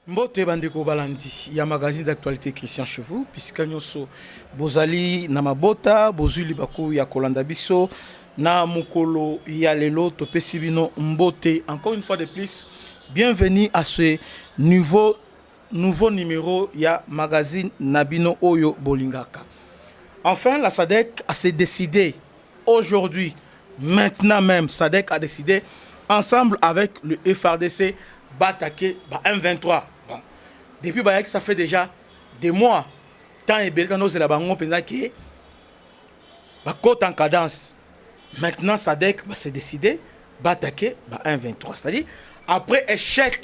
Mbote bandeko balandi ya magazine d'actualité Christian Chevaux puisque nyonso bozali na mabota bozuli bako ya kolanda biso na mukolo ya lelo topesi bino mbote. Encore une fois de plus, bienvenue à ce nouveau numéro ya magazine Nabino Oyo Bolingaka. Enfin, la SADC a s'est décidé aujourd'hui, maintenant même, SADC a décidé ensemble avec le FRDC d'attaquer M23. Bon. Depuis ça fait déjà des mois. Tant et bel quand la bango pensa que côte en cadence. Maintenant SADC s'est décidé d'attaquer M23. C'est-à-dire après échec,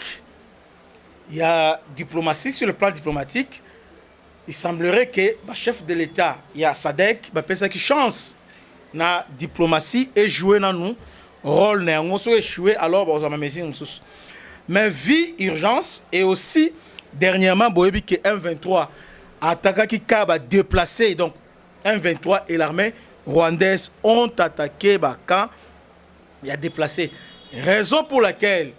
il y a diplomatie sur le plan diplomatique. Il semblerait que le chef de l'État, il y a SADC, qui chance na diplomatie et jouer dans nous rôle néanmoins échoué alors mais vie urgence et aussi dernièrement boyebi que M23 attaqué qui a déplacé donc M23 et l'armée rwandaise ont attaqué quand il a déplacé, raison pour laquelle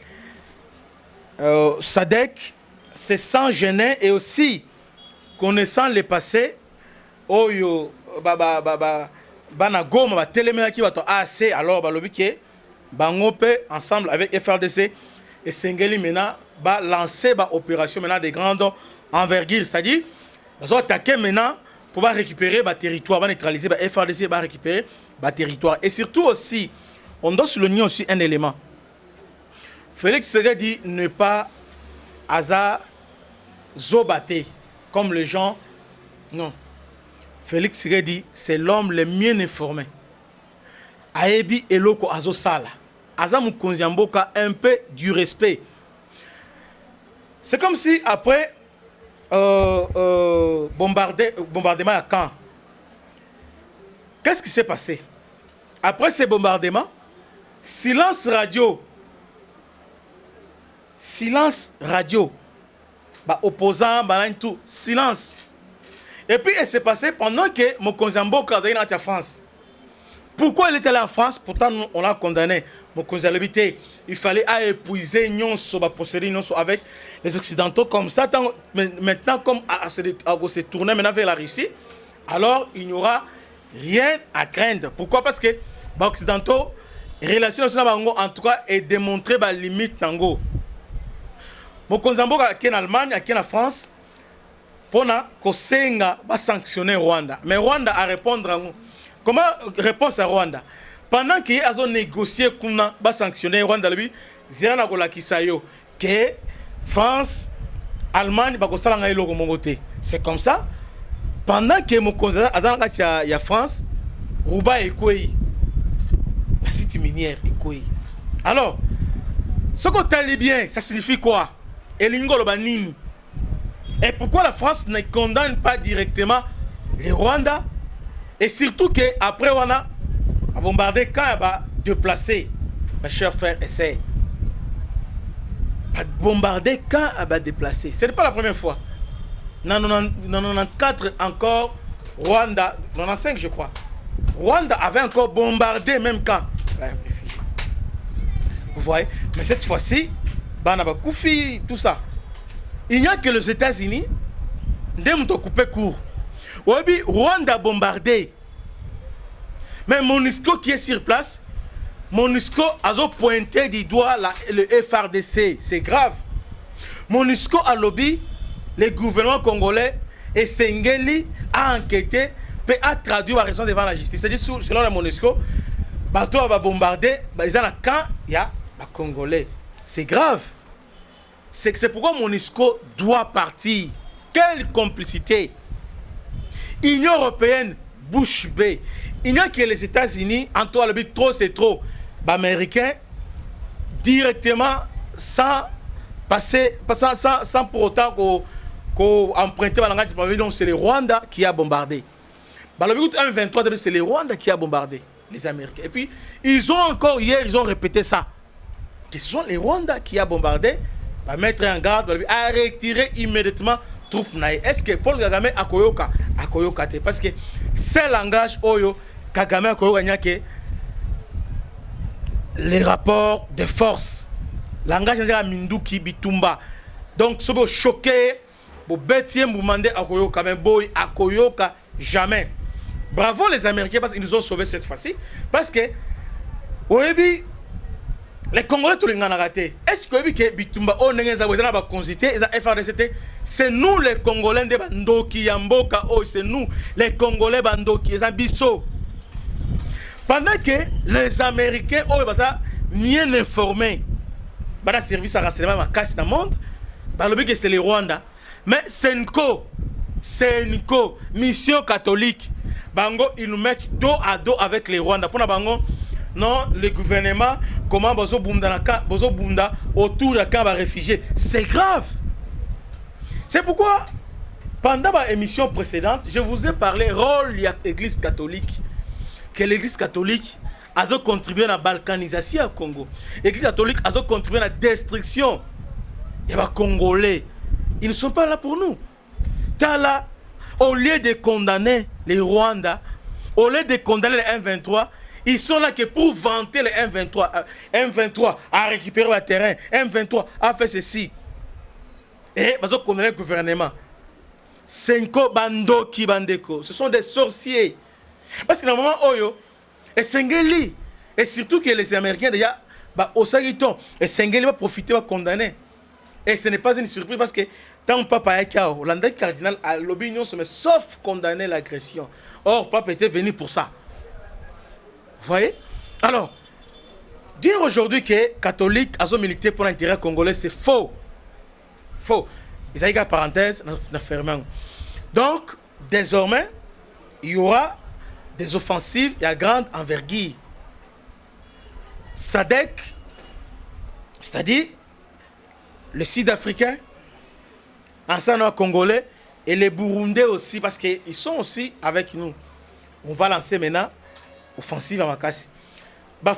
SADC se sent gêné et aussi connaissant le passé oyo bana goma ba telemena ki bato AC alors balobi ke bangope ensemble avec FRDC et Sengeli maintenant ba lancer ba opération maintenant de grande envergure, c'est-à-dire bazo attaquer maintenant pour ba récupérer ba territoire, ba neutraliser ba FRDC ba récupérer ba territoire. Et surtout aussi on doit souligner aussi un élément. Félix Tshisekedi ne pas hasard zobaté comme les gens. Non. Félix Tshisekedi, c'est l'homme le mieux informé. Aebi eloko azo sala. Azamu konziamboka un peu du respect. C'est comme si après bombardement à Caen. Qu'est-ce qui s'est passé? Après ces bombardements, silence radio. Silence radio. Opposant, tout, silence. Et puis il s'est passé pendant que Mokonzi Mboka est en France. Pourquoi il était allé en France? Pourtant on l'a condamné. Mokonzi Mboka, il fallait épuiser avec les Occidentaux comme ça. Maintenant, comme à se tourner maintenant vers la Russie, alors il n'y aura rien à craindre. Pourquoi? Parce que les Occidentaux, les relations en tout cas, est démontré la limite tango. Mokonzi Mboka qui est en Allemagne, qui est en France, pour sanctionner Rwanda. Mais Rwanda a répondre. Comment réponse à Rwanda? Pendant qu'il a négocié pour sanctionner Rwanda, que France, Allemagne, c'est comme ça. Pendant que Mokonzi il y a France, Rouba est quoi? La cité minière est quoi? Alors, ce qu'on t'a bien, ça signifie quoi? Et pourquoi la France ne condamne pas directement les Rwandais? Et surtout qu'après on a bombardé quand elle va déplacer, mes chers frères et sœurs. Bombarder quand elle va déplacer. Ce n'est pas la première fois. Dans 94 encore, Rwanda, 95 je crois, Rwanda avait encore bombardé même quand. Vous voyez? Mais cette fois-ci, Banaba Koufi, tout ça. Il n'y a que les États-Unis qui ont coupé court. Oui, Rwanda a bombardé. Mais MONUSCO qui est sur place, MONUSCO a pointé du doigt le FRDC. C'est grave. MONUSCO a lobby, le gouvernement congolais et Sengeli a enquêté et a traduit la raison devant la justice. C'est-à-dire, selon la MONUSCO, bateau va bombarder, ils ont quand il y a les Congolais. C'est grave. C'est pourquoi MONUSCO doit partir. Quelle complicité! Union européenne, bouche bée. Il n'y a que les États-Unis, en toi le but trop c'est trop. Américains, directement, sans passer, sans pour autant qu'emprunter la langue, donc c'est les Rwandais qui a bombardé. Le but 1-23, c'est les Rwandais qui a bombardé les Américains. Et puis, ils ont encore hier, ils ont répété ça. Ce sont les Rwandais qui a bombardé. Va mettre en garde, à retirer immédiatement troupes naï. Est-ce que Paul Kagame a koyoka parce que c'est le langage oyo Kagame a koyoka que les rapports de force langage de Minduki Bitumba Donc, ce que choqué, vous bêtiez, vous demandez à Koyoka, mais boy, à Koyoka, jamais. Bravo les Américains parce qu'ils nous ont sauvés cette fois-ci. Parce que, oui, les Congolais, tout le monde a raté. Est-ce que Bitumba, on a consulté, c'est nous les Congolais de Bandoki, Yamboka, c'est nous les Congolais Bandoki, les Abisso. Pendant que les Américains, bien informés, le service à renseignement ma casse dans le monde, c'est le Rwanda. Mais Senko, mission catholique, Bango, ils nous mettent dos à dos avec les Rwandais. Pour Bango, non, le gouvernement, comment Bozo Bunda autour de la camp réfugiés. C'est grave. C'est pourquoi, pendant ma émission précédente, je vous ai parlé du rôle de l'Église catholique. Que l'Église catholique a contribué à la balkanisation au Congo. L'Église catholique a contribué à la destruction des Congolais. Ils ne sont pas là pour nous. Là, au lieu de condamner les Rwandais, au lieu de condamner les M23, ils sont là que pour vanter les M23. M23 a récupéré le terrain. M23 a fait ceci. Et ils ont condamné le gouvernement. Senko Bandoki Bandeko. Ce sont des sorciers. Parce que normalement, Oyo, et Sengeli, et surtout que les Américains, déjà, au Sagiton, et Sengeli va profiter, va condamner. Et ce n'est pas une surprise parce que tant Papa Ekao, l'andré cardinal à l'opinion, sauf condamner l'agression. Or, Papa était venu pour ça. Vous voyez? Alors, dire aujourd'hui que les catholiques ont milité pour l'intérêt congolais, c'est faux. Faux. Ils ont une parenthèse, donc, désormais, il y aura des offensives à grande envergure. SADC, c'est-à-dire le Sud-Africain, ensemble congolais et les Burundais aussi, parce qu'ils sont aussi avec nous. On va lancer maintenant offensive à Makassi.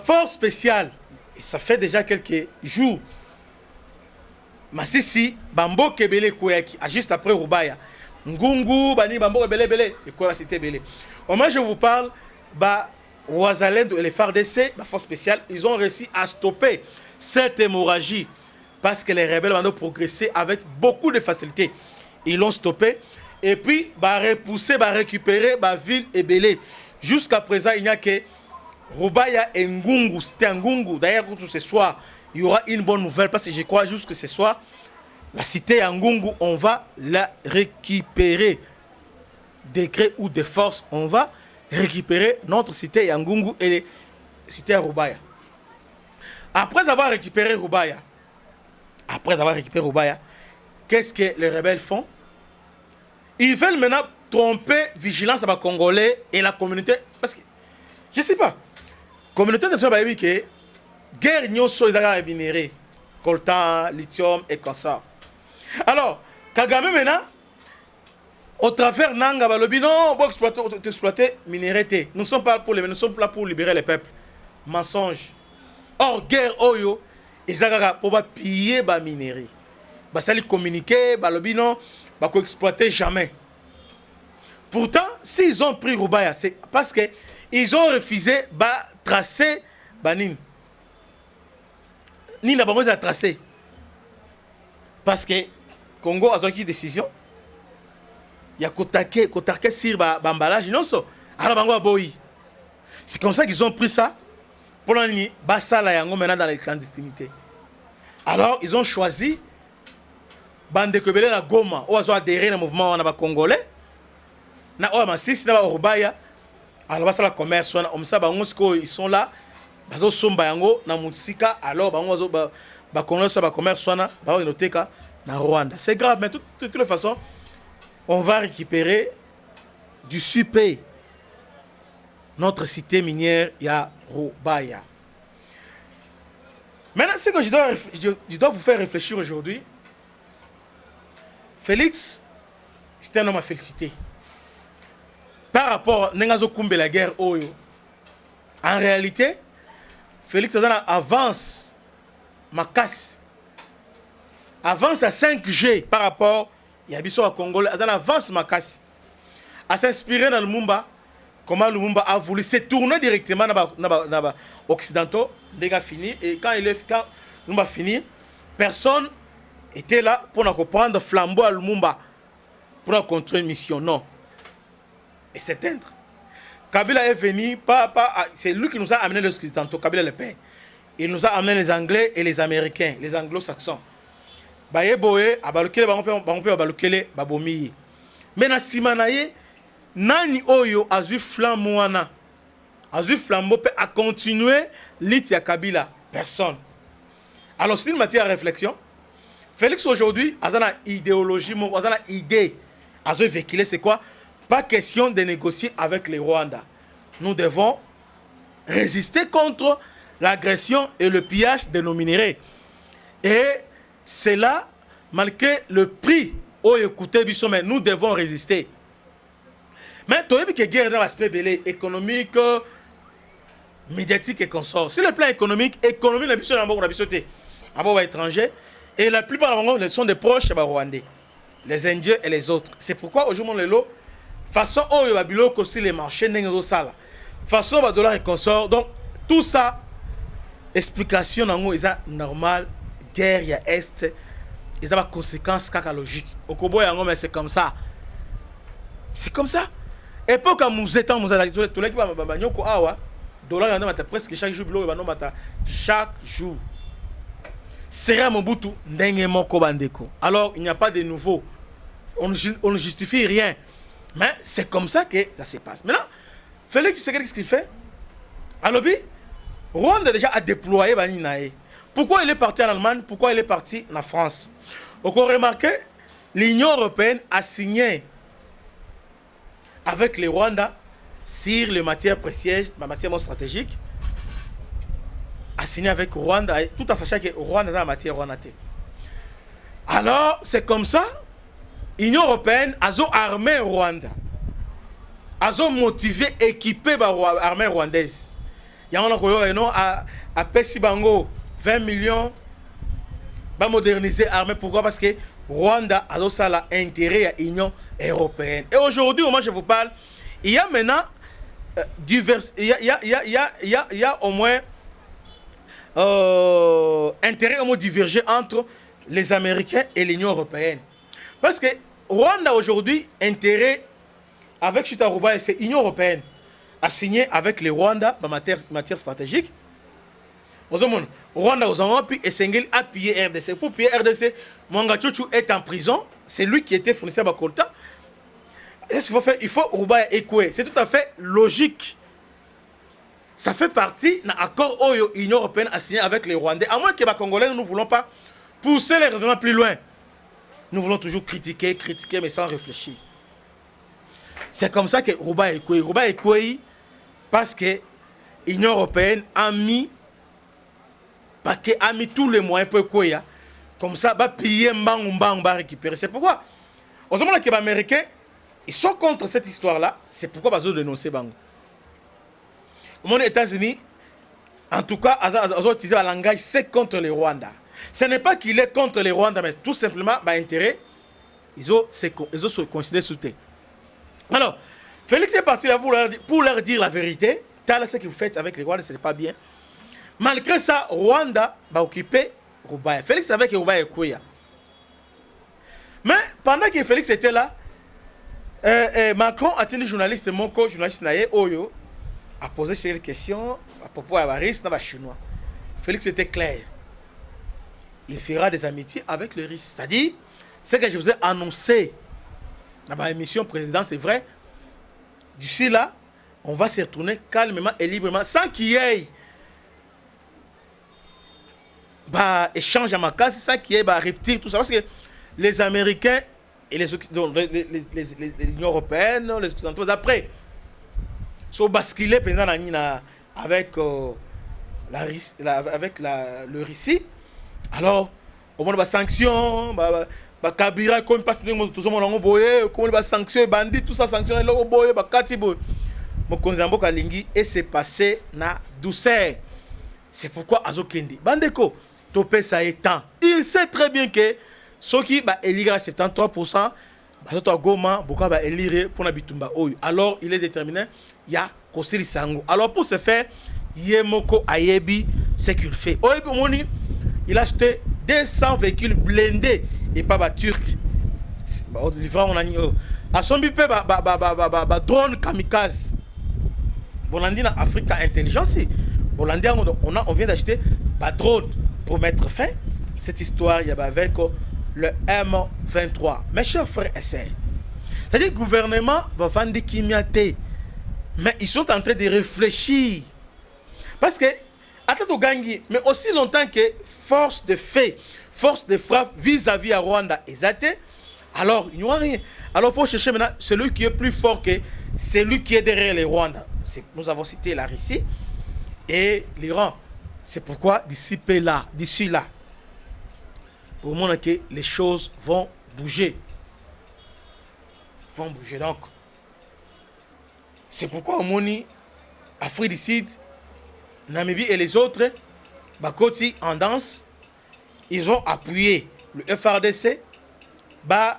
Force spéciale, ça fait déjà quelques jours. Masisi, Bambo Kebele Koueki, juste après Rubaya. Ngungu, Bani Bambo Kebele Bele, et quoi la cité Bele. Au moins, je vous parle, Ouazaled et les FARDC, force spéciale, ils ont réussi à stopper cette hémorragie. Parce que les rebelles ont progressé avec beaucoup de facilité. Ils l'ont stoppé. Et puis, repousser, récupérer la ville et Belé. Jusqu'à présent, il n'y a que Rubaya et Ngungu. C'était Ngungu. D'ailleurs, ce soir, il y aura une bonne nouvelle. Parce que je crois juste que ce soir, la cité Ngungu, on va la récupérer. Décret ou de force, on va récupérer notre cité Ngungu et les cités Rubaya. Après avoir récupéré Rubaya, qu'est-ce que les rebelles font? Ils veulent maintenant tromper vigilance à les Congolais et la communauté. Parce que, je ne sais pas, la communauté internationale a dit que guerre n'y a pas de minéraux, coltan, lithium et comme ça. Alors, Kagame maintenant, au travers Nanga, non, pour exploiter minéraux. Nous ne sommes pas pour nous sommes là pour libérer les peuples. Mensonge. Or, guerre, oyo. Ils ont pour piller les minerais. Ça les communiquer, non, exploiter jamais. Pourtant, s'ils ont pris Rubaya, c'est parce qu'ils ont refusé de tracer Banin. Ni n'a pas tracé. Parce que Congo a pris une décision. Il y a Kotake sur l'emballage. C'est comme ça qu'ils ont pris ça. Pour l'année, Bassala Yango maintenant dans les clandestinités. Alors, ils ont choisi Bande Kebele la Goma, où ils ont adhéré au mouvement congolais. Na Oamasisi, na Orubaya. Alors, ça la commerce, ils sont là. Bazo Somba Yango, na Mutsika. Alors, commerce, na Rwanda. C'est grave, mais de toute façon, on va récupérer du super. Notre cité minière, il y a Rubaya. Maintenant, ce que je dois vous faire réfléchir aujourd'hui, Félix, c'est un homme à féliciter. Par rapport à Nengazo Kumbe la guerre, en réalité, Félix avance ma casse. Avance à 5G par rapport à Yabiso à Congo, avance ma casse. À s'inspirer dans le Mumba. Comment Lumumba a voulu se tourner directement dans les Occidentaux, dès qu'il a fini. Et quand Lumumba a fini, personne était là pour prendre flambeau à Lumumba pour construire une mission. Non. Et s'éteindre. Kabila est venu, c'est lui qui nous a amené les Occidentaux, Kabila le père. Il nous a amené les Anglais et les Américains, les Anglo-Saxons. Baye abalukele abalukele babomiye. Mais na simanaye nani oyo azui flambeau wana. Azui flambeau peut a continuer l'Itia Kabila, personne. Alors c'est une matière à réflexion. Félix aujourd'hui a une idéologie, a une idée à se véhiculer, c'est quoi? Pas question de négocier avec les Rwandais. Nous devons résister contre l'agression et le pillage de nos minéraux. Et c'est là, malgré le prix, mais nous devons résister. Mais tu as vu que la guerre dans l'aspect économique, médiatique et consort. Sur le plan économique, l'économie n'a pas étranger. Et la plupart des sont des proches rwandais, les Indiens et les autres. C'est pourquoi aujourd'hui, façon où il y a aussi les marchés, façon où dollar et consort. Donc, tout ça, explication est normale. Guerre, il y a Est, il y a des conséquences logiques. Au Kobo, c'est comme ça. C'est comme ça. Et pour que nous étions, tout le monde dollar, il y a presque chaque jour, chaque jour. Sera Mobutu, alors il n'y a pas de nouveau. On ne justifie rien. Mais c'est comme ça que ça se passe. Maintenant, Félix Tshisekedi, qu'est-ce qu'il fait? Alors, Rwanda déjà a déployé Baninae. Pourquoi il est parti en Allemagne? Pourquoi il est parti en France? On a remarqué, l'Union européenne a signé avec les Rwandais sur les matières précieuses, les matières stratégiques, a signé avec Rwanda, tout en sachant que Rwanda est en matière Rwanda. Alors, c'est comme ça, l'Union européenne a armé Rwanda, a motivé, équipé l'armée rwandaise. Il y a un Pessi Bango 20 millions pour moderniser l'armée. Pourquoi? Parce que Rwanda a intérêt à l'Union européenne. Et aujourd'hui, au moment où je vous parle, il y a maintenant il y a au moins intérêt à diverger entre les Américains et l'Union européenne. Parce que Rwanda aujourd'hui, intérêt avec Chitaruba et c'est l'Union européenne a signé avec les Rwandais en matière stratégique. Rwanda a pu appuyer RDC. Pour appuyer RDC, Mwanga Tchouchou est en prison. C'est lui qui était fournisseur à Kolta. Qu'est-ce qu'il faut faire? Il faut Ruba Ekoué. C'est tout à fait logique. Ça fait partie d'un accord où l'Union européenne a signé avec les Rwandais. À moins que les Congolais, nous ne voulons pas pousser les raisonnements plus loin. Nous voulons toujours critiquer, mais sans réfléchir. C'est comme ça que Ruba Ekoué, parce que l'Union européenne a mis tous les moyens pour Ekoué. Comme ça, va piller Mbang, va récupérer. C'est pourquoi, aux moments que les Américains, ils sont contre cette histoire-là. C'est pourquoi ils ont dénoncé Bango. Au monde des États-Unis, en tout cas, ils ont utilisé le langage, c'est contre les Rwandais. Ce n'est pas qu'il est contre les Rwandais, mais tout simplement, intérêt, ils ont se considéré sous terre. Alors, Félix est parti là pour leur dire la vérité. Ce que vous faites avec les Rwandais, ce n'est pas bien. Malgré ça, Rwanda va occuper Rubaya. Félix savait que Rubaya est Kouya. Mais pendant que Félix était là, Macron a tenu journaliste, mon co-journaliste Naye Oyo, a posé ces questions à propos de Baris dans les Chinois. Félix était clair. Il fera des amitiés avec le Russes. C'est-à-dire, ce que je vous ai annoncé dans ma émission présidente, c'est vrai. D'ici là, on va se retourner calmement et librement, sans qu'il y ait échange à ma case, sans qu'il y ait reptile, tout ça. Parce que les Américains et l'Union européenne, les Occidentaux, après, sont basculés avec le Russie. Alors, au moment de la sanction, Kabila, comme il passe tout le monde, comme il sanctionne, bandit, tout ça, sanctionne, et c'est passé na douceur. C'est pourquoi Azokendi. Bandeko, topé ça est temps. Il sait très bien que ceux qui va élire à 73%, va élire pour Nabitumba. Alors, il est déterminé, il y a Kosiri Sango. Alors, pour ce faire, Yemoko Ayebi, c'est qu'il fait. Il a acheté 200 véhicules blindés et pas turcs. Livrant on a dit asombi pe ba drone kamikaze. Bolandi na Afrique intelligence. Bolandi on vient d'acheter ba drone pour mettre fin cette histoire il y a avec le M23. Mes chers frères et sœurs, c'est-à-dire que le gouvernement va vendre Kimiate, mais ils sont en train de réfléchir. Parce que, attends, mais aussi longtemps que force de fait, force de frappe vis-à-vis à Rwanda et Zate, alors il n'y aura rien. Alors pour chercher maintenant celui qui est plus fort que celui qui est derrière les Rwandais. Nous avons cité la Russie et l'Iran. C'est pourquoi d'ici là, pour moi que les choses vont bouger. Donc, c'est pourquoi au Moni, Afrique du Sud, Namibie et les autres, Bakoti en danse, ils ont appuyé le FRDC,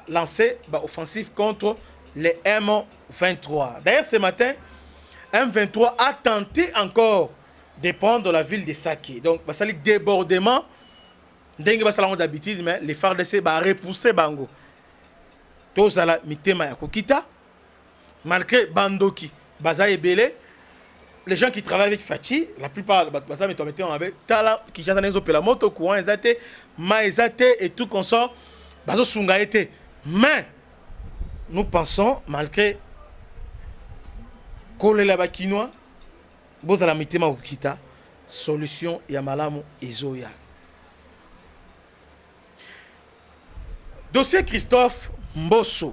lancer offensive contre les M23. D'ailleurs, ce matin, M23 a tenté encore de prendre la ville de Sake. Donc, ça le débordement. D'habitude, mais les FARDC va repousser Bango. Tous à la mitema ya kokita. Malgré Bandoki, Baza et Belé, les gens qui travaillent avec Fati, la plupart Baza mettent en avec Tala, qui chantent les opéras moto, courant, ezate, maezate et tout consort, Bazo Sunga été. Mais, nous pensons, malgré Kolela Bakinois, Boza la mitema kokita, solution Yamalamu Ezoya. Dossier Christophe Mbosso.